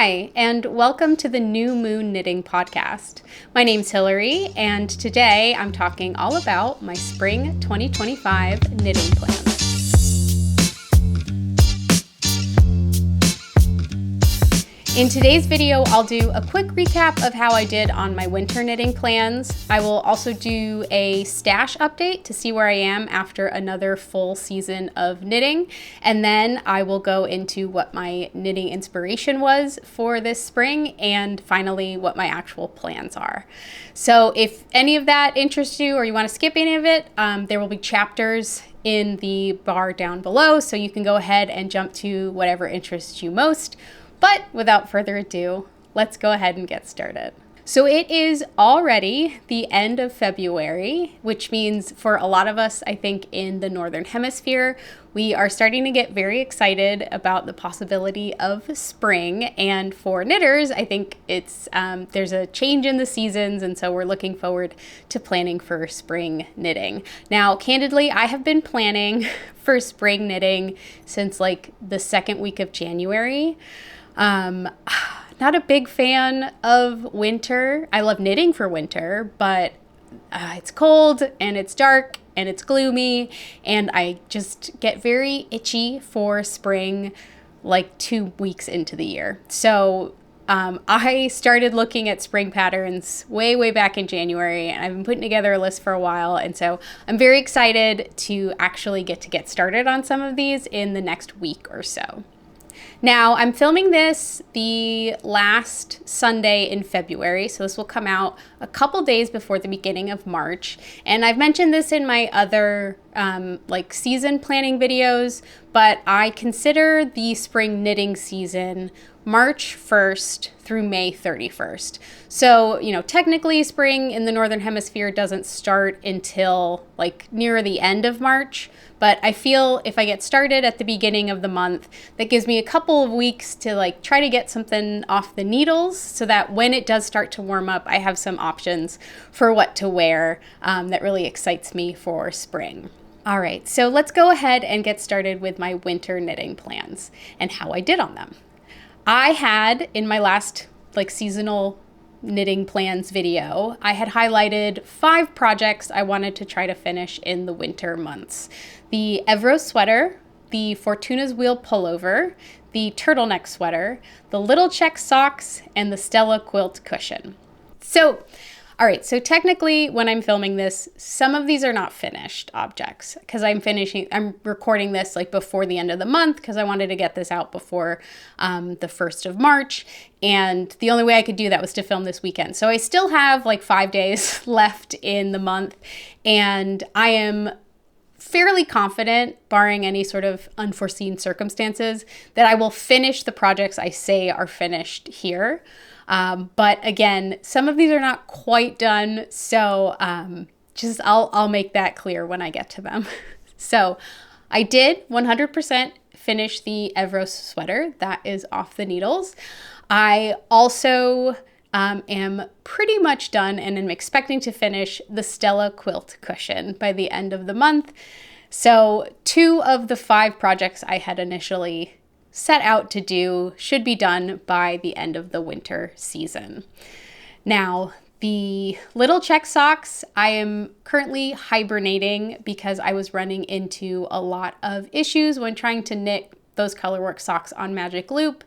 Hi, and welcome to the New Moon Knitting Podcast. My name's Hillary, and today I'm talking all about my spring 2025 knitting plans. In today's video, I'll do a quick recap of how I did on my winter knitting plans. I will also do a stash update to see where I am after another full season of knitting. And then I will go into what my knitting inspiration was for this spring and finally what my actual plans are. So if any of that interests you or you want to skip any of it, there will be chapters in the bar down below, so you can go ahead and jump to whatever interests you most. But without further ado, let's go ahead and get started. So it is already the end of February, which means for a lot of us, I think in the Northern Hemisphere, we are starting to get very excited about the possibility of spring. And for knitters, I think it's there's a change in the seasons, and so we're looking forward to planning for spring knitting. Now, candidly, I have been planning for spring knitting since like the second week of January. Not a big fan of winter. I love knitting for winter, but it's cold and it's dark and it's gloomy, and I just get very itchy for spring like 2 weeks into the year. So I started looking at spring patterns way back in January, and I've been putting together a list for a while, and so I'm very excited to actually get started on some of these in the next week or so. Now, I'm filming this the last Sunday in February, so this will come out a couple days before the beginning of March. And I've mentioned this in my other season planning videos, but I consider the spring knitting season March 1st through May 31st. So, technically spring in the Northern Hemisphere doesn't start until like near the end of March, but I feel if I get started at the beginning of the month, that gives me a couple of weeks to like try to get something off the needles so that when it does start to warm up, I have some options for what to wear that really excites me for spring. All right, so let's go ahead and get started with my winter knitting plans and how I did on them. I had in my last seasonal knitting plans video, I had highlighted 5 projects I wanted to try to finish in the winter months. The Evros sweater, the Fortuna's Wheel pullover, the turtleneck sweater, the Little Check socks, and the Stella quilt cushion. All right, so technically when I'm filming this, some of these are not finished objects because I'm recording this before the end of the month because I wanted to get this out before the 1st of March. And the only way I could do that was to film this weekend. So I still have 5 days left in the month, and I am fairly confident, barring any sort of unforeseen circumstances, that I will finish the projects I say are finished here. But again, some of these are not quite done, so I'll make that clear when I get to them. So I did 100% finish the Evros sweater. That is off the needles. I also am pretty much done and am expecting to finish the Stella quilt cushion by the end of the month. So 2 of the 5 projects I had initially set out to do should be done by the end of the winter season. Now, the Little Check socks, I am currently hibernating because I was running into a lot of issues when trying to knit those colorwork socks on Magic Loop,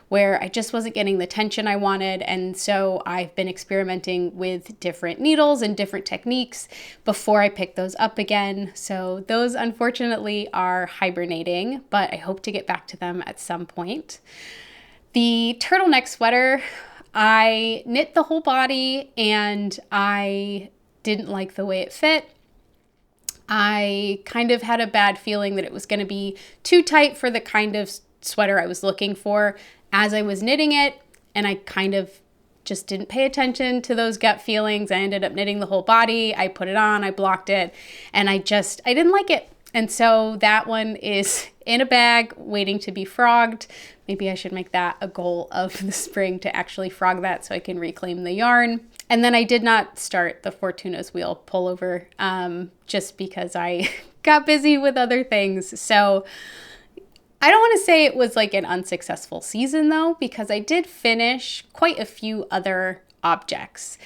where I just wasn't getting the tension I wanted. And so I've been experimenting with different needles and different techniques before I pick those up again. So those unfortunately are hibernating, but I hope to get back to them at some point. The turtleneck sweater, I knit the whole body and I didn't like the way it fit. I kind of had a bad feeling that it was going to be too tight for the kind of sweater I was looking for as I was knitting it, and I kind of just didn't pay attention to those gut feelings. I ended up knitting the whole body. I put it on, I blocked it, and I didn't like it. And so that one is in a bag waiting to be frogged. Maybe I should make that a goal of the spring to actually frog that so I can reclaim the yarn. And then I did not start the Fortuna's Wheel pullover just because I got busy with other things. So I don't want to say it was like an unsuccessful season though, because I did finish quite a few other objects.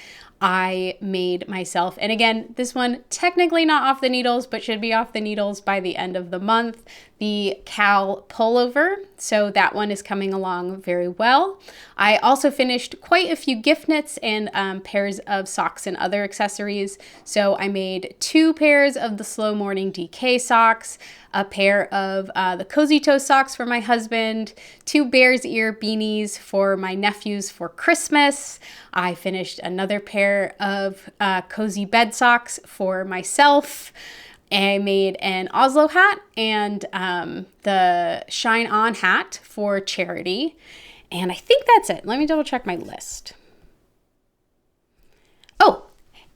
I made myself, and again, this one technically not off the needles, but should be off the needles by the end of the month, the Cal pullover. So that one is coming along very well. I also finished quite a few gift knits and pairs of socks and other accessories. So I made 2 pairs of the Slow Morning DK socks, a pair of the Cozy Toe socks for my husband, 2 bear's ear beanies for my nephews for Christmas. I finished another pair of cozy bed socks for myself. I made an Oslo hat and the Shine On hat for charity. And I think that's it. Let me double check my list. Oh,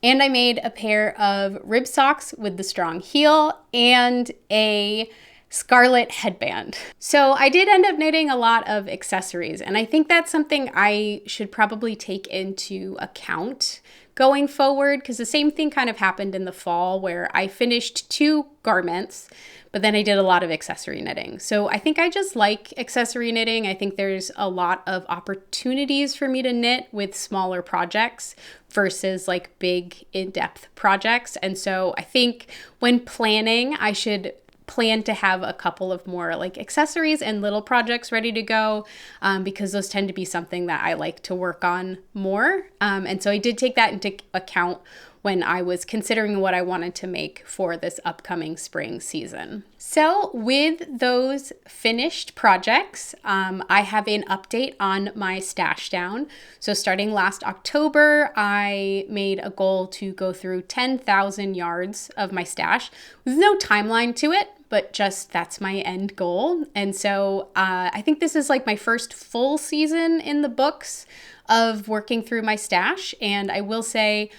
and I made a pair of rib socks with the strong heel and a scarlet headband. So I did end up knitting a lot of accessories, and I think that's something I should probably take into account going forward, because the same thing kind of happened in the fall where I finished 2 garments, but then I did a lot of accessory knitting. So I think I just like accessory knitting. I think there's a lot of opportunities for me to knit with smaller projects versus like big in-depth projects. And so I think when planning, I should plan to have a couple of more like accessories and little projects ready to go, because those tend to be something that I like to work on more. And so I did take that into account when I was considering what I wanted to make for this upcoming spring season. So with those finished projects, I have an update on my stash down. So starting last October, I made a goal to go through 10,000 yards of my stash with no timeline to it, but just that's my end goal. And so I think this is like my first full season in the books of working through my stash. And I will say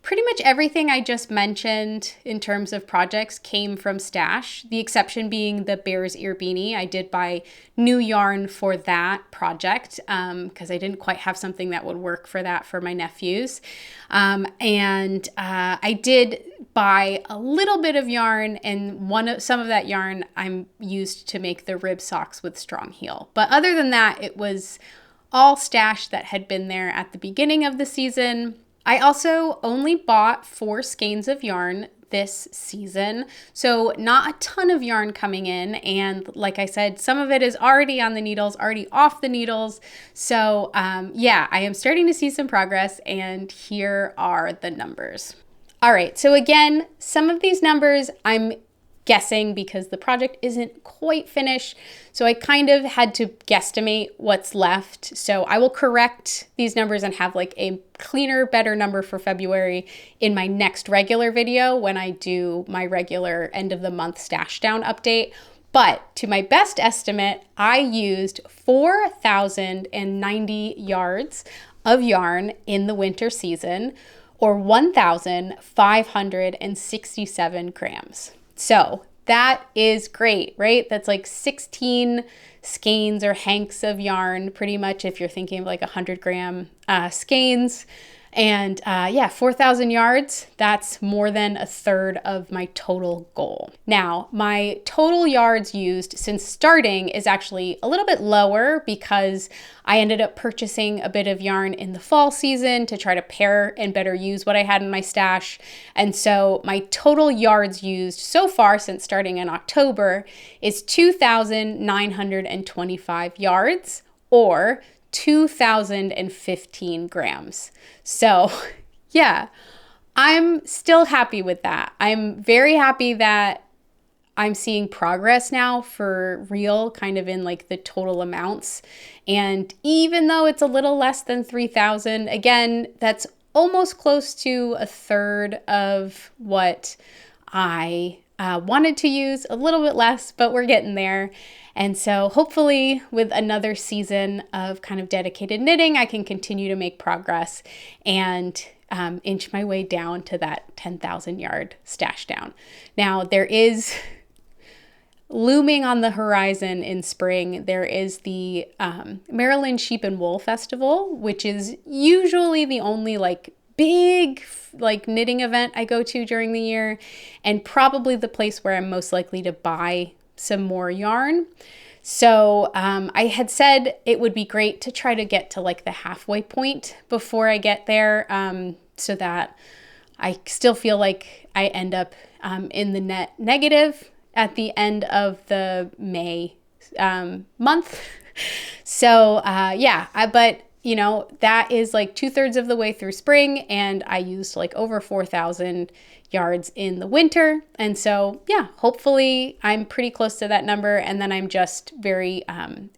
pretty much everything I just mentioned in terms of projects came from stash, the exception being the bear's ear beanie. I did buy new yarn for that project because I didn't quite have something that would work for that for my nephews. And I did buy a little bit of yarn, and some of that yarn I'm used to make the rib socks with strong heel. But other than that, it was all stash that had been there at the beginning of the season. I also only bought 4 skeins of yarn this season, so not a ton of yarn coming in. And like I said, some of it is already on the needles, already off the needles. So yeah, I am starting to see some progress, and here are the numbers. All right, so again, some of these numbers I'm guessing because the project isn't quite finished. So I kind of had to guesstimate what's left. So I will correct these numbers and have like a cleaner, better number for February in my next regular video when I do my regular end of the month stash down update. But to my best estimate, I used 4,090 yards of yarn in the winter season, or 1,567 grams. So that is great, right? That's like 16 skeins or hanks of yarn, pretty much, if you're thinking of like 100-gram skeins. And yeah, 4,000 yards, that's more than a third of my total goal. Now, my total yards used since starting is actually a little bit lower because I ended up purchasing a bit of yarn in the fall season to try to pair and better use what I had in my stash. And so my total yards used so far since starting in October is 2,925 yards, or 2,015 grams. So yeah, I'm still happy with that. I'm very happy that I'm seeing progress now for real, kind of in like the total amounts. And even though it's a little less than 3,000, again, that's almost close to a third of what I wanted to use, a little bit less, but we're getting there. And so hopefully with another season of kind of dedicated knitting, I can continue to make progress and inch my way down to that 10,000 yard stash down. Now there is looming on the horizon in spring, there is the Maryland Sheep and Wool Festival, which is usually the only like big like knitting event I go to during the year, and probably the place where I'm most likely to buy some more yarn. So I had said it would be great to try to get to like the halfway point before I get there, so that I still feel like I end up in the net negative at the end of the May month. So but you know, that is like 2/3 of the way through spring, and I used like over 4,000 yards in the winter. And so, yeah, hopefully I'm pretty close to that number. And then I'm just very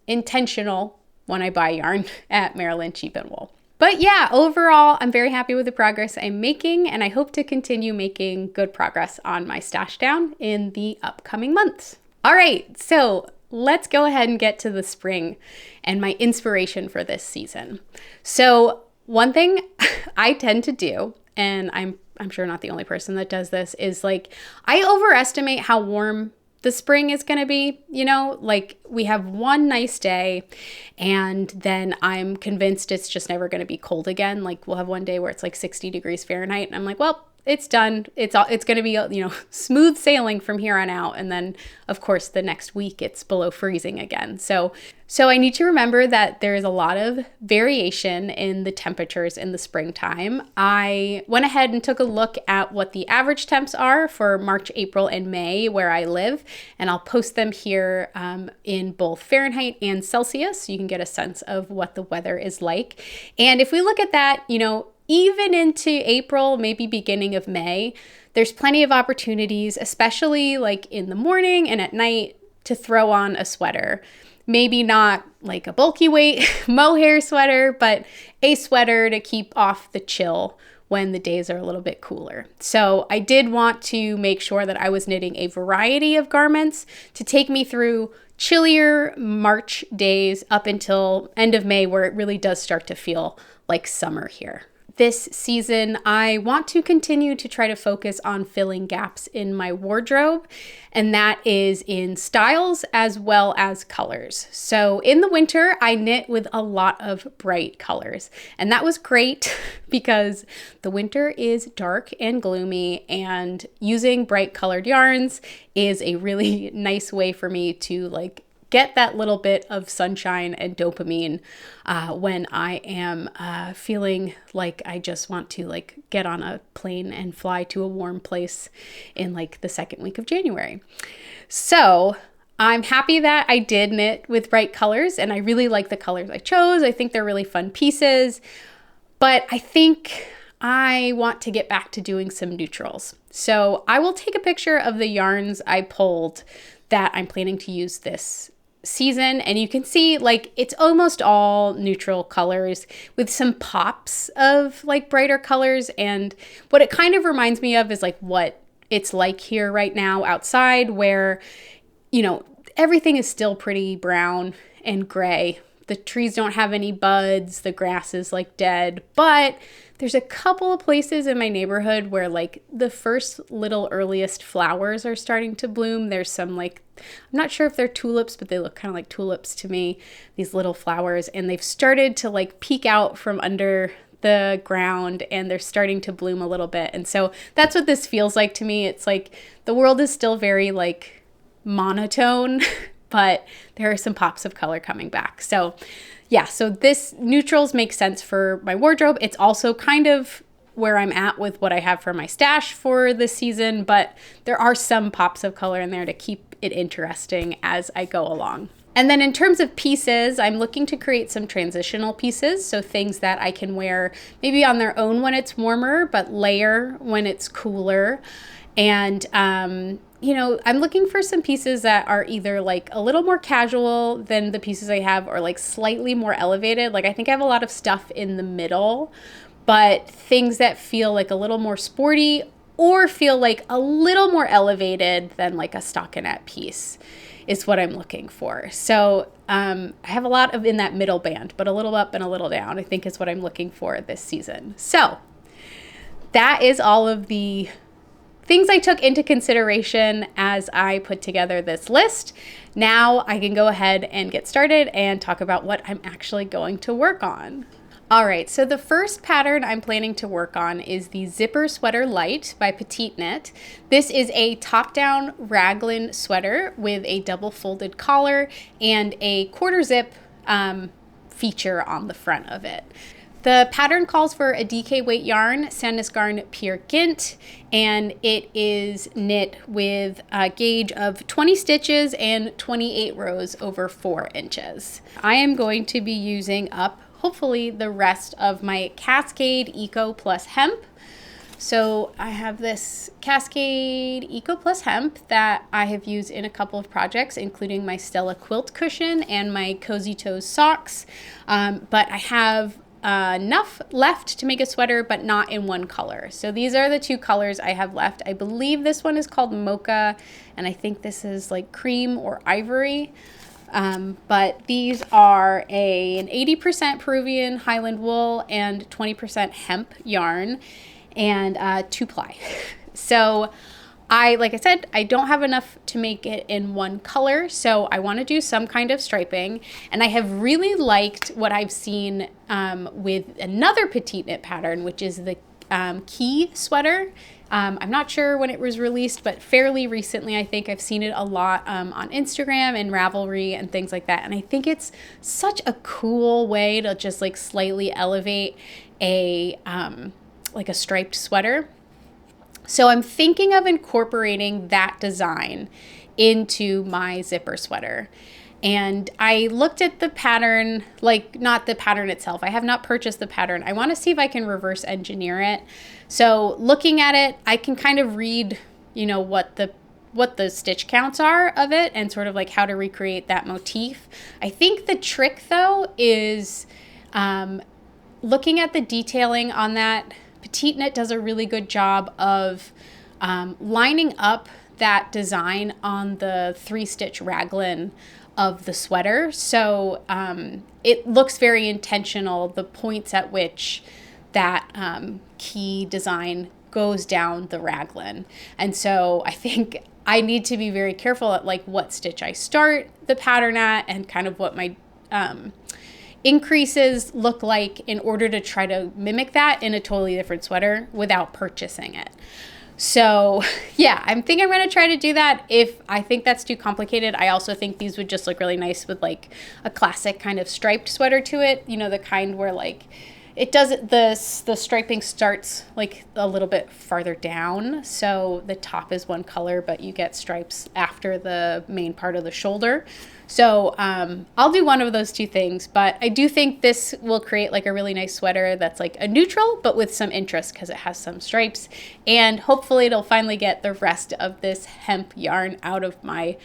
intentional when I buy yarn at Maryland Sheep and Wool. But yeah, overall, I'm very happy with the progress I'm making, and I hope to continue making good progress on my stash down in the upcoming months. All right, so let's go ahead and get to the spring and my inspiration for this season. So one thing I tend to do, and I'm sure not the only person that does this, is like I overestimate how warm the spring is going to be. You know, like we have one nice day and then I'm convinced it's just never going to be cold again. Like we'll have one day where it's like 60 degrees Fahrenheit and I'm like, well, it's done. It's going to be, you know, smooth sailing from here on out. And then of course the next week it's below freezing again. So I need to remember that there is a lot of variation in the temperatures in the springtime. I went ahead and took a look at what the average temps are for March, April, and May where I live, and I'll post them here in both Fahrenheit and Celsius so you can get a sense of what the weather is like. And if we look at that, you know, even into April, maybe beginning of May, there's plenty of opportunities, especially like in the morning and at night, to throw on a sweater. Maybe not like a bulky weight mohair sweater, but a sweater to keep off the chill when the days are a little bit cooler. So I did want to make sure that I was knitting a variety of garments to take me through chillier March days up until end of May, where it really does start to feel like summer here. This season, I want to continue to try to focus on filling gaps in my wardrobe, and that is in styles as well as colors. So in the winter, I knit with a lot of bright colors, and that was great because the winter is dark and gloomy, and using bright colored yarns is a really nice way for me to like get that little bit of sunshine and dopamine when I am feeling like I just want to like get on a plane and fly to a warm place in like the second week of January. So I'm happy that I did knit with bright colors, and I really like the colors I chose. I think they're really fun pieces, but I think I want to get back to doing some neutrals. So I will take a picture of the yarns I pulled that I'm planning to use this season, and you can see like it's almost all neutral colors with some pops of like brighter colors. And what it kind of reminds me of is like what it's like here right now outside, where, you know, everything is still pretty brown and gray. The trees don't have any buds, the grass is like dead, but there's a couple of places in my neighborhood where like the first little earliest flowers are starting to bloom. There's some like, I'm not sure if they're tulips, but they look kind of like tulips to me, these little flowers, and they've started to like peek out from under the ground and they're starting to bloom a little bit. And so that's what this feels like to me. It's like the world is still very like monotone, but there are some pops of color coming back. So yeah, so this neutrals make sense for my wardrobe. It's also kind of where I'm at with what I have for my stash for this season, but there are some pops of color in there to keep it interesting as I go along. And then in terms of pieces, I'm looking to create some transitional pieces. So things that I can wear maybe on their own when it's warmer, but layer when it's cooler. And, you know, I'm looking for some pieces that are either like a little more casual than the pieces I have, or like slightly more elevated. Like I think I have a lot of stuff in the middle, but things that feel like a little more sporty or feel like a little more elevated than like a stockinette piece is what I'm looking for. So I have a lot of in that middle band, but a little up and a little down, I think is what I'm looking for this season. So that is all of the things I took into consideration as I put together this list. Now I can go ahead and get started and talk about what I'm actually going to work on. All right, so the first pattern I'm planning to work on is the Zipper Sweater Light by Petite Knit. This is a top-down raglan sweater with a double folded collar and a quarter zip feature on the front of it. The pattern calls for a DK weight yarn, Sandnes Garn Peer Gynt, and it is knit with a gauge of 20 stitches and 28 rows over 4 inches. I am going to be using up hopefully the rest of my Cascade Eco Plus Hemp. So I have this Cascade Eco Plus Hemp that I have used in a couple of projects, including my Stella quilt cushion and my Cozy Toes socks. But I have enough left to make a sweater, but not in one color. So these are the two colors I have left. I believe this one is called Mocha, and I think this is like cream or ivory. But these are an 80% Peruvian Highland wool and 20% hemp yarn and 2-ply. So like I said, I don't have enough to make it in one color, so I want to do some kind of striping. And I have really liked what I've seen with another Petite Knit pattern, which is the Key sweater. I'm not sure when it was released, but fairly recently. I think I've seen it a lot on Instagram and Ravelry and things like that. And I think it's such a cool way to just like slightly elevate a like a striped sweater. So I'm thinking of incorporating that design into my zipper sweater. And I looked at the pattern, like not the pattern itself. I have not purchased the pattern. I want to see if I can reverse engineer it. So looking at it, I can kind of read, you know, what the stitch counts are of it and sort of like how to recreate that motif. I think the trick though is looking at the detailing on that. Petite Knit does a really good job of lining up that design on the 3-stitch raglan of the sweater. So it looks very intentional, the points at which that key design goes down the raglan. And so I think I need to be very careful at like what stitch I start the pattern at and kind of what my increases look like in order to try to mimic that in a totally different sweater without purchasing it. So yeah, I'm thinking I'm going to try to do that. If I think that's too complicated, I also think these would just look really nice with like a classic kind of striped sweater to it. You know, the kind where like it doesn't, the striping starts like a little bit farther down. So the top is one color, but you get stripes after the main part of the shoulder. So I'll do one of those two things, but I do think this will create like a really nice sweater that's like a neutral, but with some interest because it has some stripes. And hopefully it'll finally get the rest of this hemp yarn out of my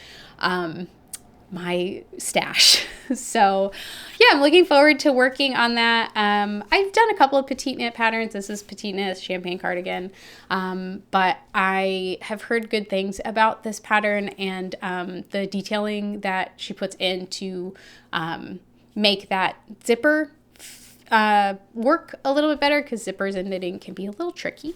my stash. So yeah, I'm looking forward to working on that. I've done a couple of Petite Knit patterns. This is Petite Knit Champagne Cardigan. But I have heard good things about this pattern and the detailing that she puts in to make that zipper work a little bit better, because zippers and knitting can be a little tricky.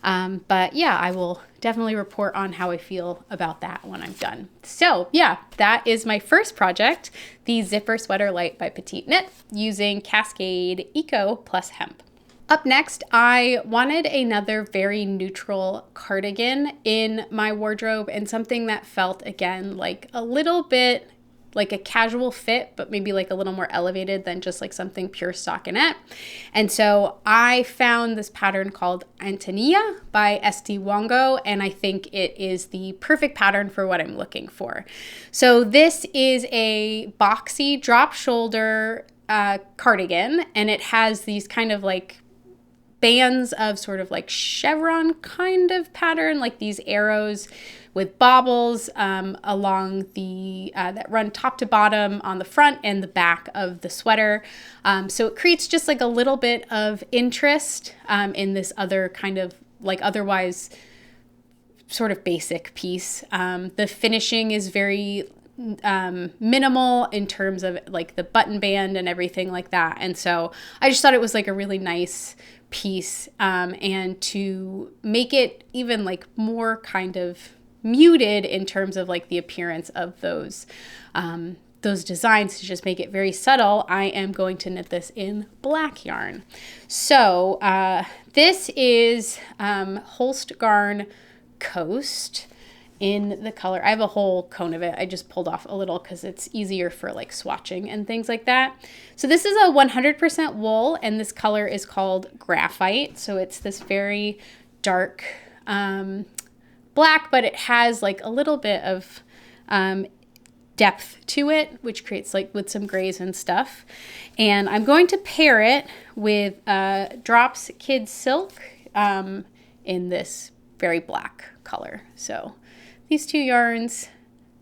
But yeah, I will definitely report on how I feel about that when I'm done. So yeah, that is my first project, the Zipper Sweater Light by Petite Knit using Cascade Eco Plus Hemp. Up next, I wanted another very neutral cardigan in my wardrobe and something that felt, again, like a little bit like a casual fit, but maybe like a little more elevated than just like something pure stockinette. And so I found this pattern called Antonia by Esti Wongo, and I think it is the perfect pattern for what I'm looking for. So this is a boxy drop shoulder cardigan, and it has these kind of like bands of sort of like chevron kind of pattern, like these arrows with bobbles along the that run top to bottom on the front and the back of the sweater. So it creates just like a little bit of interest in this other kind of like otherwise sort of basic piece. The finishing is very minimal in terms of like the button band and everything like that. And so I just thought it was like a really nice piece, and to make it even like more kind of muted in terms of like the appearance of those those designs to just make it very subtle, I am going to knit this in black yarn. So this is Holst Garn Coast in the color. I have a whole cone of it. I just pulled off a little because it's easier for like swatching and things like that. So this is a 100% wool, and this color is called Graphite. So it's this very dark black, but it has like a little bit of depth to it, which creates like with some grays and stuff. And I'm going to pair it with Drops Kid Silk in this very black color. So these two yarns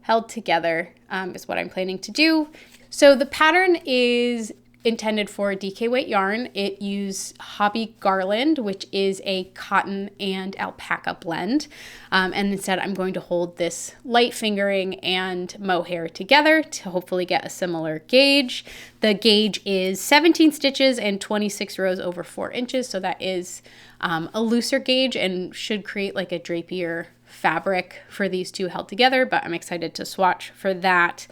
held together is what I'm planning to do. So the pattern is intended for DK weight yarn. It used Hobby Garland, which is a cotton and alpaca blend. And instead I'm going to hold this light fingering and mohair together to hopefully get a similar gauge. The gauge is 17 stitches and 26 rows over 4 inches. So that is a looser gauge and should create like a drapier fabric for these two held together, but I'm excited to swatch for that.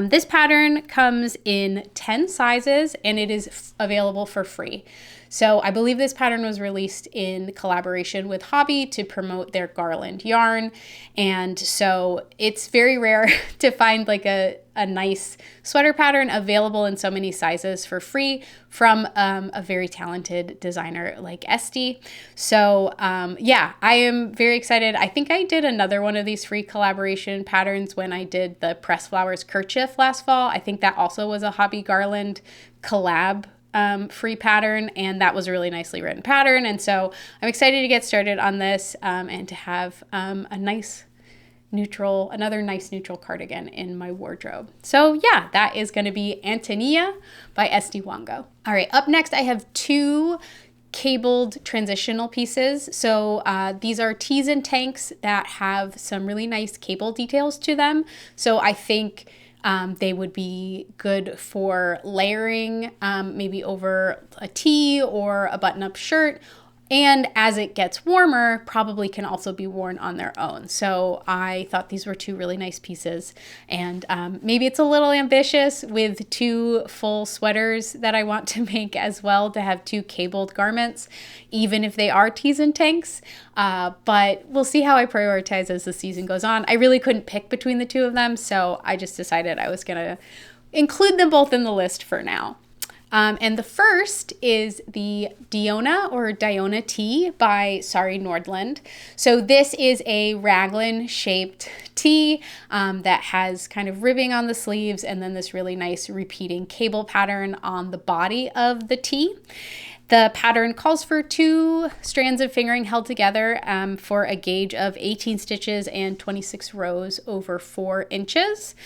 This pattern comes in 10 sizes and it is available for free. So I believe this pattern was released in collaboration with Hobby to promote their Garland yarn. And so it's very rare to find like a nice sweater pattern available in so many sizes for free from a very talented designer like Esty. So yeah, I am very excited. I think I did another one of these free collaboration patterns when I did the Press Flowers kerchief last fall. I think that also was a Hobby Garland collab free pattern, and that was a really nicely written pattern. And so I'm excited to get started on this and to have another nice neutral cardigan in my wardrobe. So yeah, that is going to be Antonia by Esty Wango. All right, up next I have two cabled transitional pieces. So these are tees and tanks that have some really nice cable details to them. So I think they would be good for layering maybe over a tee or a button-up shirt. And as it gets warmer, probably can also be worn on their own. So I thought these were two really nice pieces. And maybe it's a little ambitious with two full sweaters that I want to make as well, to have two cabled garments, even if they are tees and tanks. But we'll see how I prioritize as the season goes on. I really couldn't pick between the two of them, so I just decided I was gonna include them both in the list for now. And the first is the Diona tee by Sari Nordland. So this is a raglan shaped tee that has kind of ribbing on the sleeves and then this really nice repeating cable pattern on the body of the tee. The pattern calls for 2 strands of fingering held together for a gauge of 18 stitches and 26 rows over 4 inches.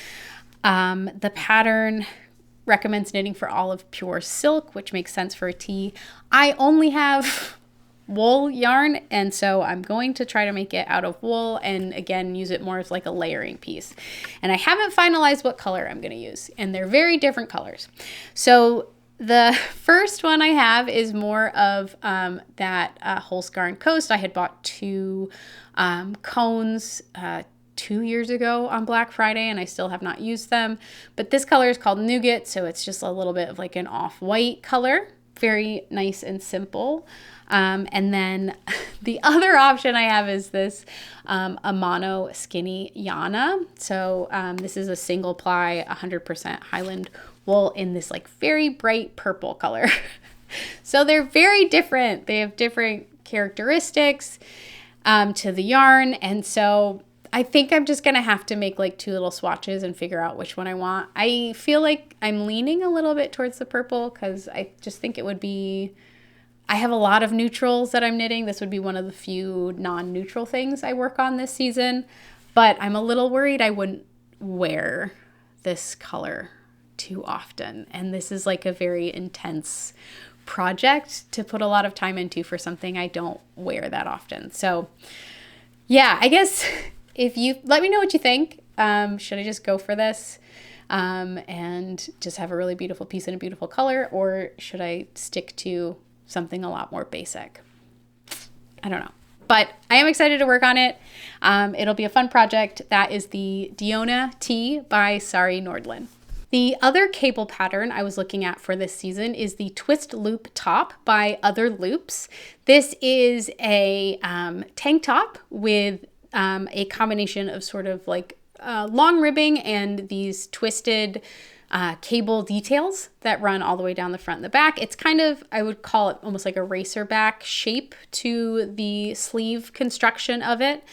The pattern recommends knitting for all of pure silk, which makes sense for a tee. I only have wool yarn, and so I'm going to try to make it out of wool and again use it more as like a layering piece. And I haven't finalized what color I'm going to use, and they're very different colors. So the first one I have is more of that Holst Garn Coast. I had bought 2 cones 2 years ago on Black Friday, and I still have not used them. But this color is called Nougat, so it's just a little bit of like an off-white color. Very nice and simple. And then the other option I have is this Amano Skinny Yana. So this is a single ply 100% Highland wool in this like very bright purple color. So they're very different. They have different characteristics to the yarn, and so I think I'm just going to have to make like 2 little swatches and figure out which one I want. I feel like I'm leaning a little bit towards the purple because I just think it would be, I have a lot of neutrals that I'm knitting. This would be one of the few non-neutral things I work on this season, but I'm a little worried I wouldn't wear this color too often. And this is like a very intense project to put a lot of time into for something I don't wear that often. So yeah, I guess if you let me know what you think, should I just go for this and just have a really beautiful piece in a beautiful color, or should I stick to something a lot more basic? I don't know, but I am excited to work on it. It'll be a fun project. That is the Diona tee by Sari Nordland. The other cable pattern I was looking at for this season is the Twist Loop Top by Other Loops. This is a tank top with a combination of sort of like long ribbing and these twisted cable details that run all the way down the front and the back. It's kind of, I would call it almost like a racer back shape to the sleeve construction of it.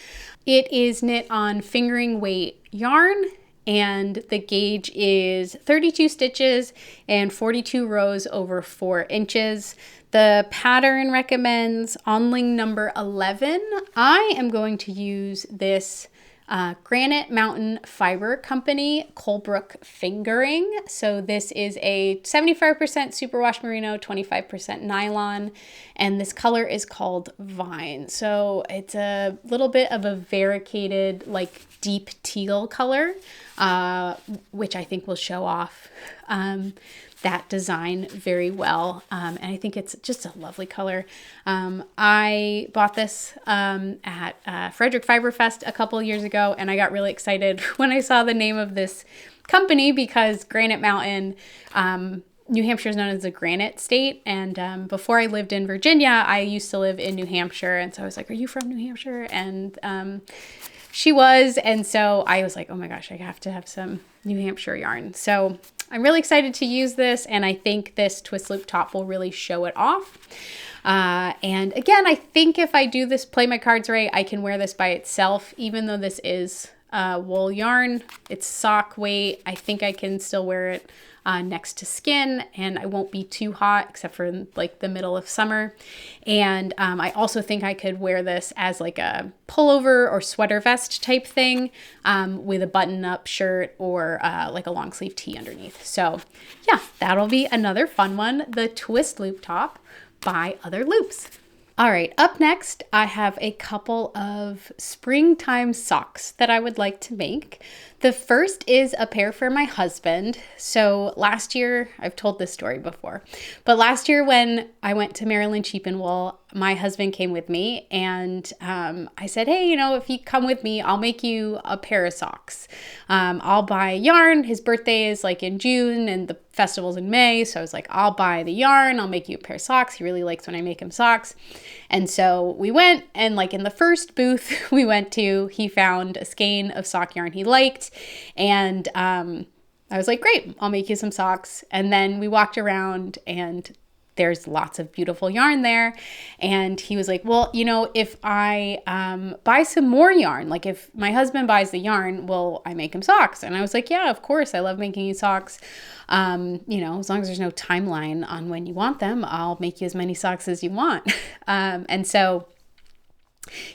It is knit on fingering weight yarn, and the gauge is 32 stitches and 42 rows over 4 inches. The pattern recommends onling number 11. I am going to use this Granite Mountain Fiber Company Colebrook fingering. So this is a 75% superwash merino, 25% nylon, and this color is called Vine. So it's a little bit of a variegated, like deep teal color, which I think will show off that design very well. And I think it's just a lovely color. I bought this at Frederick Fiber Fest a couple years ago, and I got really excited when I saw the name of this company because Granite Mountain, New Hampshire is known as the granite state. And before I lived in Virginia, I used to live in New Hampshire. And so I was like, are you from New Hampshire? And she was. And so I was like, oh my gosh, I have to have some New Hampshire yarn. So I'm really excited to use this, and I think this twist loop top will really show it off. And again, I think if I do this, play my cards right, I can wear this by itself, even though this is wool yarn. It's sock weight. I think I can still wear it next to skin, and I won't be too hot except for in, like the middle of summer. And I also think I could wear this as like a pullover or sweater vest type thing with a button-up shirt or like a long sleeve tee underneath. So yeah, that'll be another fun one, the twist loop top by Other Loops. All right, up next, I have a couple of springtime socks that I would like to make. The first is a pair for my husband. So last year, I've told this story before, but last year when I went to Maryland Sheep and Wool, my husband came with me, and I said, hey, you know, if you come with me, I'll make you a pair of socks. I'll buy yarn. His birthday is like in June and the festival's in May. So I was like, I'll buy the yarn. I'll make you a pair of socks. He really likes when I make him socks. And so we went, and like in the first booth we went to, he found a skein of sock yarn he liked. And I was like, great, I'll make you some socks. And then we walked around, and there's lots of beautiful yarn there. And he was like, well, you know, if I buy some more yarn, like if my husband buys the yarn, will I make him socks? And I was like, yeah, of course. I love making you socks. You know, as long as there's no timeline on when you want them, I'll make you as many socks as you want. And so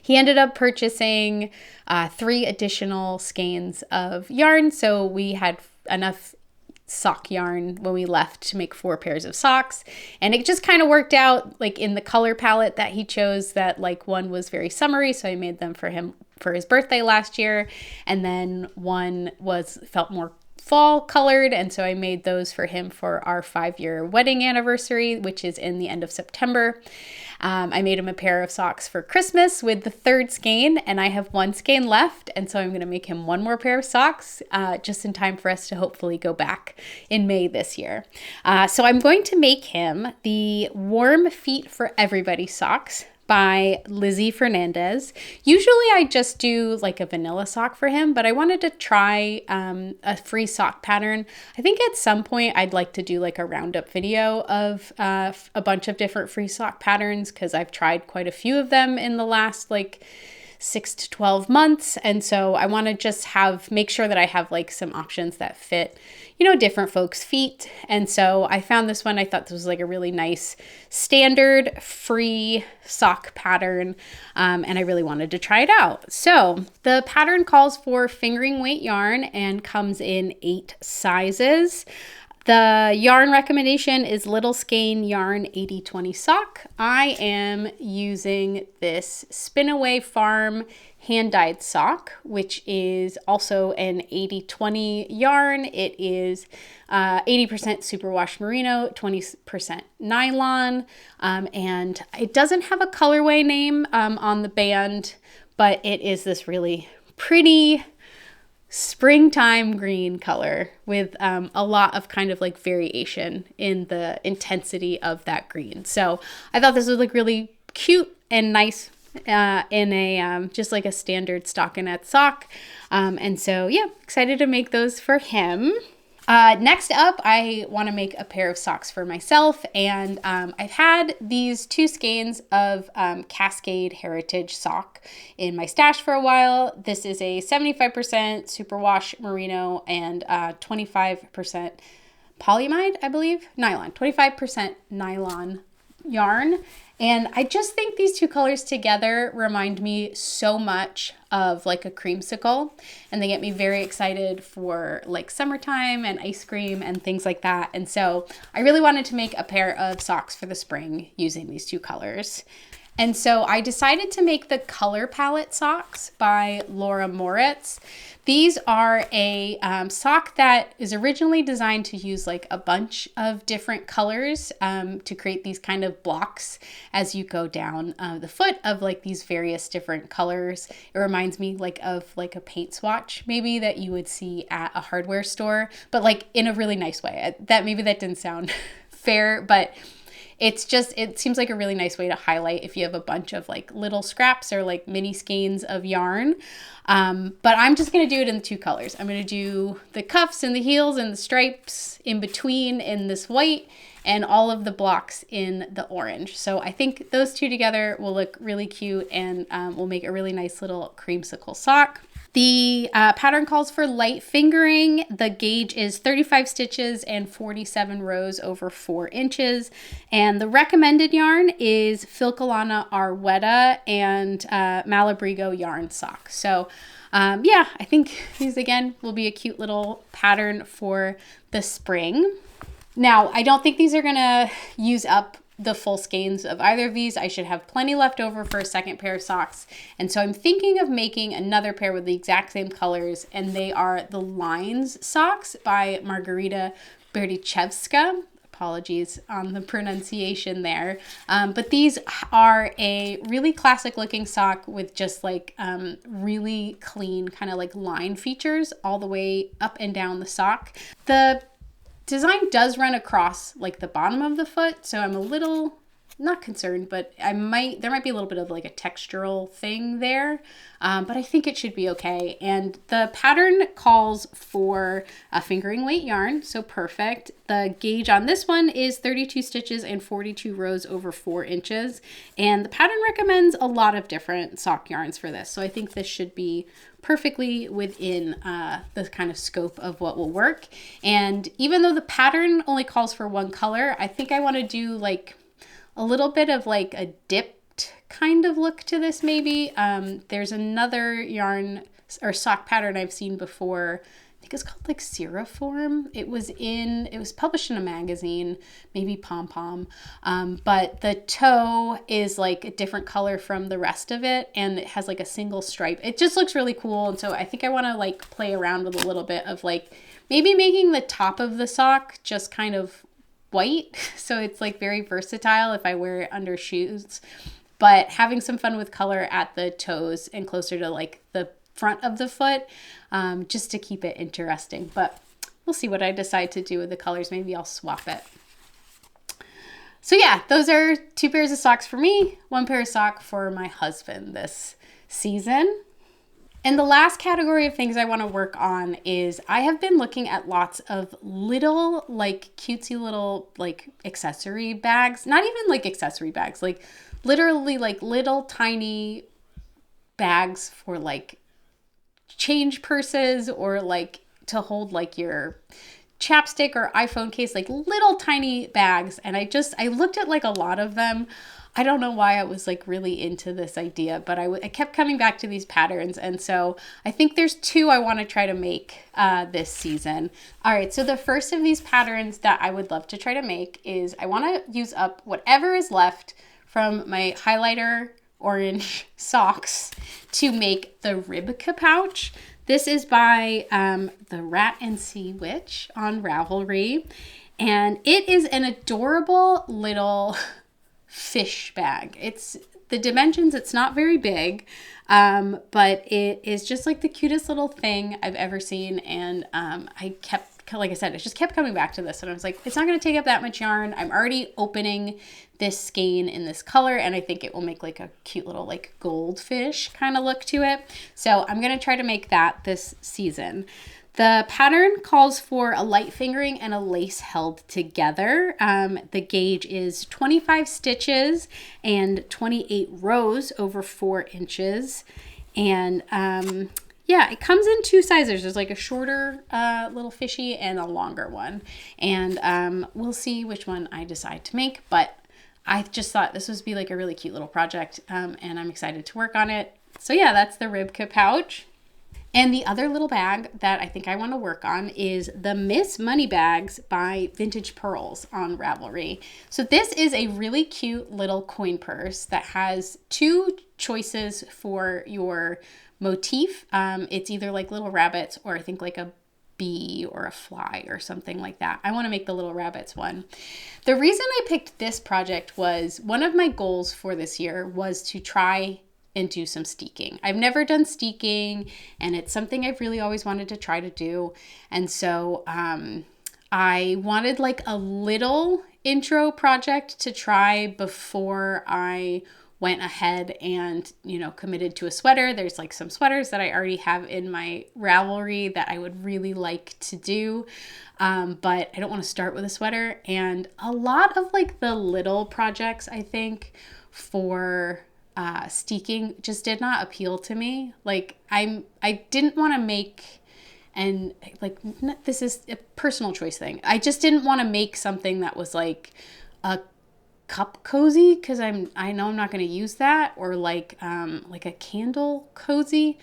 he ended up purchasing 3 additional skeins of yarn. So we had enough sock yarn when we left to make 4 pairs of socks, and it just kind of worked out like in the color palette that he chose, that like one was very summery, so I made them for him for his birthday last year, and then one felt more fall colored, and so I made those for him for our 5-year wedding anniversary, which is in the end of September. I made him a pair of socks for Christmas with the 3rd skein, and I have 1 skein left, and so I'm going to make him 1 more pair of socks just in time for us to hopefully go back in May this year. So I'm going to make him the Warm Feet for Everybody socks by Lizzie Fernandez. Usually I just do like a vanilla sock for him, but I wanted to try a free sock pattern. I think at some point I'd like to do like a roundup video of a bunch of different free sock patterns, because I've tried quite a few of them in the last like 6 to 12 months. And so I want to just make sure that I have like some options that fit, you know, different folks' feet. And so I found this one. I thought this was like a really nice standard free sock pattern. And I really wanted to try it out. So the pattern calls for fingering weight yarn and comes in 8 sizes. The yarn recommendation is Little Skein Yarn 80/20 sock. I am using this Spinaway Farm hand-dyed sock, which is also an 80/20 yarn. It is 80% superwash merino, 20% nylon, and it doesn't have a colorway name on the band, but it is this really pretty springtime green color with a lot of kind of like variation in the intensity of that green. So I thought this would look really cute and nice in a just like a standard stockinette sock. And so yeah, excited to make those for him. Next up, I want to make a pair of socks for myself, and I've had these 2 skeins of Cascade Heritage sock in my stash for a while. This is a 75% superwash merino and 25% polyamide, I believe, nylon, 25% nylon yarn. And I just think these 2 colors together remind me so much of like a creamsicle, and they get me very excited for like summertime and ice cream and things like that. And so I really wanted to make a pair of socks for the spring using these 2 colors. And so I decided to make the Color Palette socks by Laura Moritz. These are a sock that is originally designed to use like a bunch of different colors to create these kind of blocks as you go down the foot of like these various different colors. It reminds me like of like a paint swatch maybe that you would see at a hardware store, but like in a really nice way. Maybe that didn't sound fair, but it seems like a really nice way to highlight if you have a bunch of like little scraps or like mini skeins of yarn. But I'm just going to do it in 2 colors. I'm going to do the cuffs and the heels and the stripes in between in this white and all of the blocks in the orange. So I think those 2 together will look really cute and will make a really nice little creamsicle sock. The pattern calls for light fingering. The gauge is 35 stitches and 47 rows over 4 inches. And the recommended yarn is Filcolana Arwetta and Malabrigo yarn sock. So yeah, I think these again will be a cute little pattern for the spring. Now, I don't think these are gonna use up the full skeins of either of these. I should have plenty left over for a second pair of socks. And so I'm thinking of making another pair with the exact same colors, and they are the Lines socks by Margarita Berdichevska. Apologies on the pronunciation there. But these are a really classic looking sock with just like really clean kind of like line features all the way up and down the sock. The design does run across like the bottom of the foot, so I'm a little not concerned, but there might be a little bit of like a textural thing there, but I think it should be okay. And the pattern calls for a fingering weight yarn, so perfect. The gauge on this one is 32 stitches and 42 rows over 4 inches, and the pattern recommends a lot of different sock yarns for this, so I think this should be perfectly within the kind of scope of what will work. And even though the pattern only calls for 1 color, I think I want to do like a little bit of like a dipped kind of look to this maybe. There's another yarn or sock pattern I've seen before. I think it's called like Ceraform. It was published in a magazine, maybe Pom Pom. But the toe is like a different color from the rest of it, and it has like a single stripe. It just looks really cool. And so I think I want to like play around with a little bit of like maybe making the top of the sock just kind of white, so it's like very versatile if I wear it under shoes, but having some fun with color at the toes and closer to like the front of the foot, just to keep it interesting. But we'll see what I decide to do with the colors. Maybe I'll swap it. So yeah, those are 2 pairs of socks for me, 1 pair of sock for my husband this season. And the last category of things I want to work on is I have been looking at lots of little like cutesy little like accessory bags, not even like accessory bags, like literally like little tiny bags for like change purses or like to hold like your chapstick or iPhone case, like little tiny bags. And I looked at like a lot of them. I don't know why I was like really into this idea, but I kept coming back to these patterns. And so I think there's 2 I want to try to make this season. All right, so the first of these patterns that I would love to try to make is I want to use up whatever is left from my highlighter orange socks to make the Ribka pouch. This is by the Rat and Sea Witch on Ravelry. And it is an adorable little fish bag. It's the dimensions, it's not very big, but it is just like the cutest little thing I've ever seen. And I kept, like I said, it just kept coming back to this, and I was like, it's not going to take up that much yarn. I'm already opening this skein in this color, and I think it will make like a cute little like goldfish kind of look to it. So I'm going to try to make that this season. The pattern calls for a light fingering and a lace held together. The gauge is 25 stitches and 28 rows over 4 inches. And yeah, it comes in 2 sizes. There's like a shorter little fishy and a longer one. And we'll see which one I decide to make. But I just thought this would be like a really cute little project, and I'm excited to work on it. So yeah, that's the Ribka pouch. And the other little bag that I think I want to work on is the Miss Money Bags by Vintage Pearls on Ravelry. So this is a really cute little coin purse that has 2 choices for your motif. It's either like little rabbits or I think like a bee or a fly or something like that. I want to make the little rabbits one. The reason I picked this project was one of my goals for this year was to try and do some steeking. I've never done steeking, and it's something I've really always wanted to try to do. And so I wanted like a little intro project to try before I went ahead and, you know, committed to a sweater. There's like some sweaters that I already have in my Ravelry that I would really like to do. But I don't want to start with a sweater. And a lot of like the little projects, I think, for steeking just did not appeal to me. Like I didn't want to make, and like this is a personal choice thing, I just didn't want to make something that was like a cup cozy, because I know I'm not going to use that, or like a candle cozy.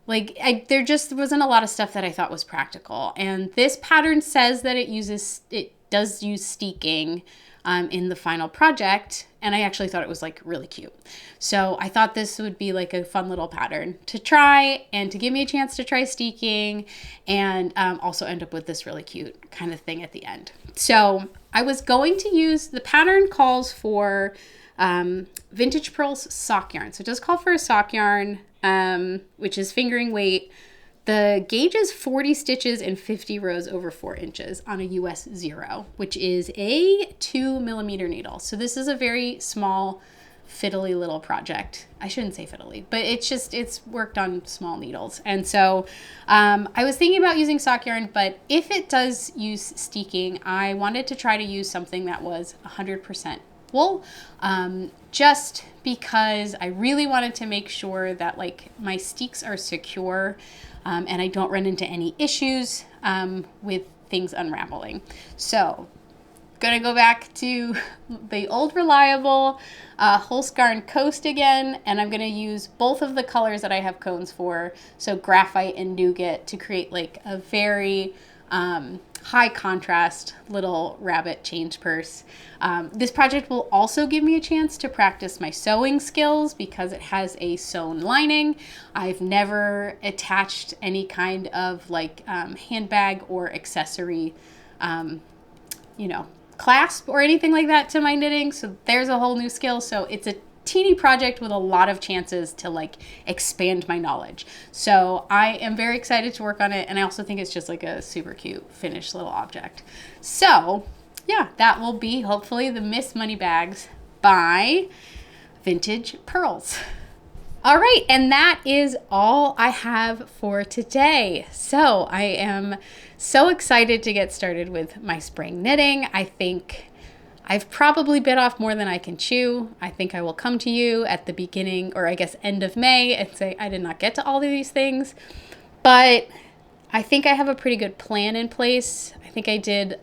Like there just wasn't a lot of stuff that I thought was practical. And this pattern says that it does use steeking in the final project, and I actually thought it was like really cute. So I thought this would be like a fun little pattern to try, and to give me a chance to try steeking, and also end up with this really cute kind of thing at the end. So I was going to use, the pattern calls for Vintage Pearls sock yarn. So it does call for a sock yarn, which is fingering weight. The gauge is 40 stitches and 50 rows over 4 inches on a US 0, which is a 2mm needle. So this is a very small, fiddly little project. I shouldn't say fiddly, but it's worked on small needles. And so I was thinking about using sock yarn, but if it does use steeking, I wanted to try to use something that was 100% wool, just because I really wanted to make sure that like my steeks are secure, and I don't run into any issues with things unraveling. So gonna go back to the old reliable Holskarn Coast again, and I'm gonna use both of the colors that I have cones for, so graphite and nougat, to create like a very high contrast little rabbit change purse. This project will also give me a chance to practice my sewing skills because it has a sewn lining. I've never attached any kind of like handbag or accessory, clasp or anything like that to my knitting. So there's a whole new skill. So it's a teeny project with a lot of chances to like expand my knowledge. So I am very excited to work on it, and I also think it's just like a super cute finished little object. So yeah, that will be hopefully the Miss Money Bags by Vintage Pearls. All right, and that is all I have for today. So I am so excited to get started with my spring knitting. I think I've probably bit off more than I can chew. I think I will come to you at the beginning, or I guess end of May, and say I did not get to all of these things. But I think I have a pretty good plan in place. I think I did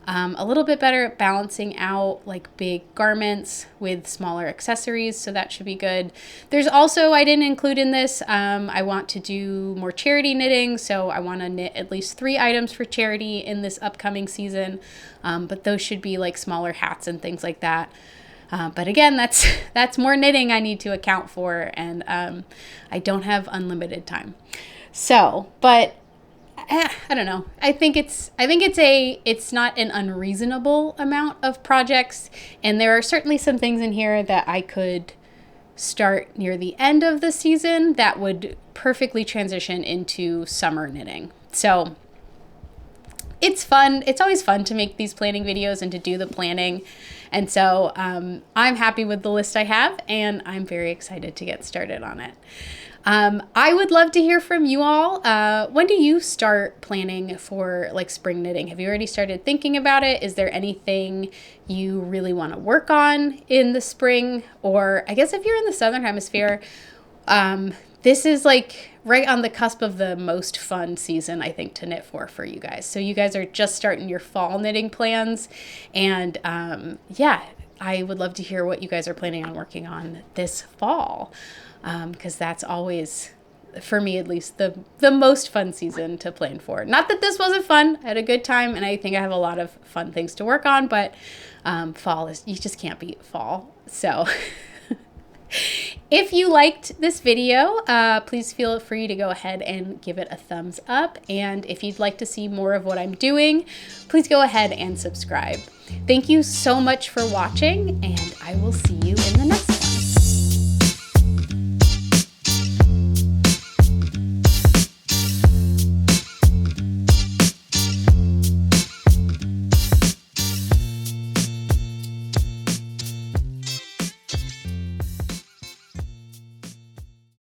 a little bit better at balancing out like big garments with smaller accessories, so that should be good. There's also, I didn't include in this, I want to do more charity knitting, so I want to knit at least 3 items for charity in this upcoming season, but those should be like smaller hats and things like that. But again, that's more knitting I need to account for, and I don't have unlimited time. So, but I don't know. I think it's not an unreasonable amount of projects, and there are certainly some things in here that I could start near the end of the season that would perfectly transition into summer knitting. So it's fun. It's always fun to make these planning videos and to do the planning. And so I'm happy with the list I have, and I'm very excited to get started on it. I would love to hear from you all. When do you start planning for like spring knitting? Have you already started thinking about it? Is there anything you really want to work on in the spring? Or I guess if you're in the Southern Hemisphere, this is like right on the cusp of the most fun season, I think, to knit for you guys. So you guys are just starting your fall knitting plans. And yeah, I would love to hear what you guys are planning on working on this fall. Because that's always, for me at least, the most fun season to plan for. Not that this wasn't fun. I had a good time, and I think I have a lot of fun things to work on, but fall is, you just can't beat fall. So if you liked this video, please feel free to go ahead and give it a thumbs up. And if you'd like to see more of what I'm doing, please go ahead and subscribe. Thank you so much for watching, and I will see you in the next